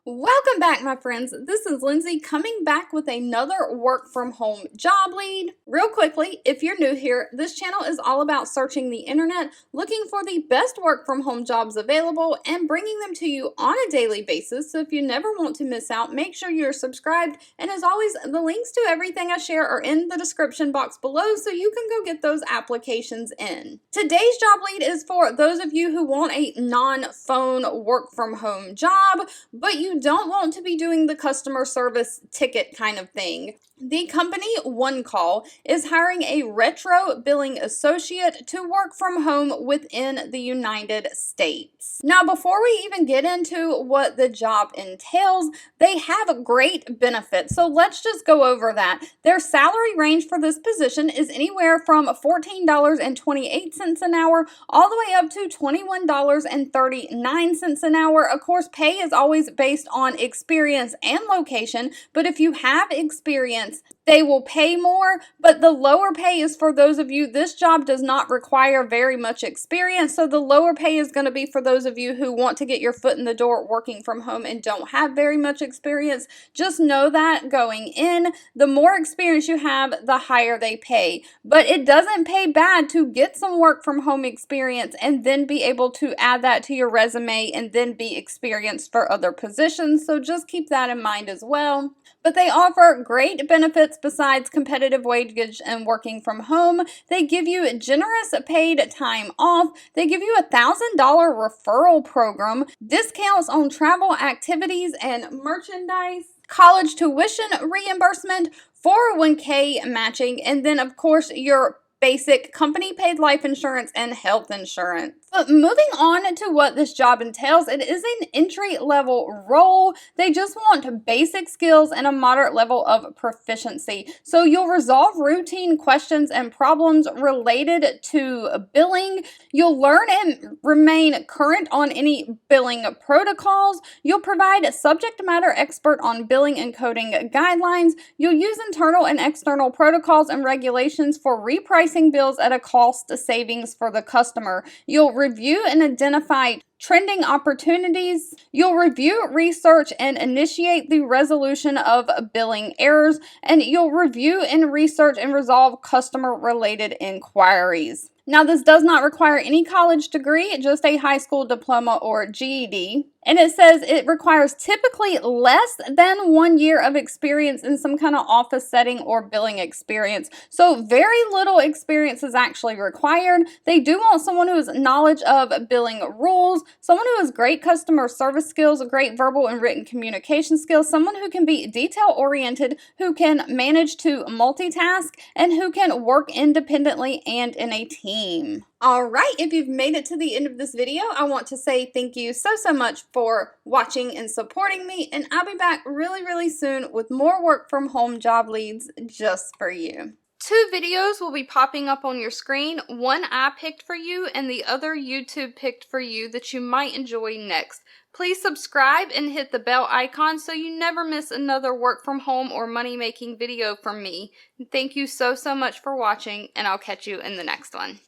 Welcome back, my friends. This is Lindsay coming back with another work from home job lead. Real quickly, if you're new here, this channel is all about searching the internet, looking for the best work from home jobs available, and bringing them to you on a daily basis. So if you never want to miss out, make sure you're subscribed. And as always, the links to everything I share are in the description box below, so you can go get those applications in. Today's job lead is for those of you who want a non-phone work from home job, but you don't want to be doing the customer service ticket kind of thing. The company One Call is hiring a retro billing associate to work from home within the United States. Now, before we even get into what the job entails, they have great benefits. So let's just go over that. Their salary range for this position is anywhere from $14.28 an hour all the way up to $21.39 an hour. Of course, pay is always based on experience and location, but if you have experience, they will pay more, but the lower pay is for those of you. This job does not require very much experience, so the lower pay is going to be for those of you who want to get your foot in the door working from home and don't have very much experience. Just know that going in, the more experience you have, the higher they pay. But it doesn't pay bad to get some work from home experience and then be able to add that to your resume and then be experienced for other positions. So just keep that in mind as well. But they offer great benefits besides competitive wages and working from home. They give you generous paid time off. They give you a $1,000 referral program, discounts on travel activities and merchandise, college tuition reimbursement, 401k matching, and then of course your basic company paid life insurance and health insurance. But moving on to what this job entails, it is an entry-level role. They just want basic skills and a moderate level of proficiency. So you'll resolve routine questions and problems related to billing. You'll learn and remain current on any billing protocols. You'll provide a subject matter expert on billing and coding guidelines. You'll use internal and external protocols and regulations for repricing bills at a cost savings for the customer. You'll review and identify trending opportunities. You'll review, research, and initiate the resolution of billing errors, and you'll review and research and resolve customer-related inquiries. Now, this does not require any college degree, just a high school diploma or GED. And it says it requires typically less than 1 year of experience in some kind of office setting or billing experience. So very little experience is actually required. They do want someone who has knowledge of billing rules, someone who has great customer service skills, great verbal and written communication skills, someone who can be detail-oriented, who can manage to multitask, and who can work independently and in a team. All right, if you've made it to the end of this video, I want to say thank you so much for watching and supporting me, and I'll be back really soon with more work from home job leads just for you. 2 videos will be popping up on your screen. One I picked for you and the other YouTube picked for you that you might enjoy next. Please subscribe and hit the bell icon so you never miss another work from home or money making video from me. Thank you so much for watching, and I'll catch you in the next one.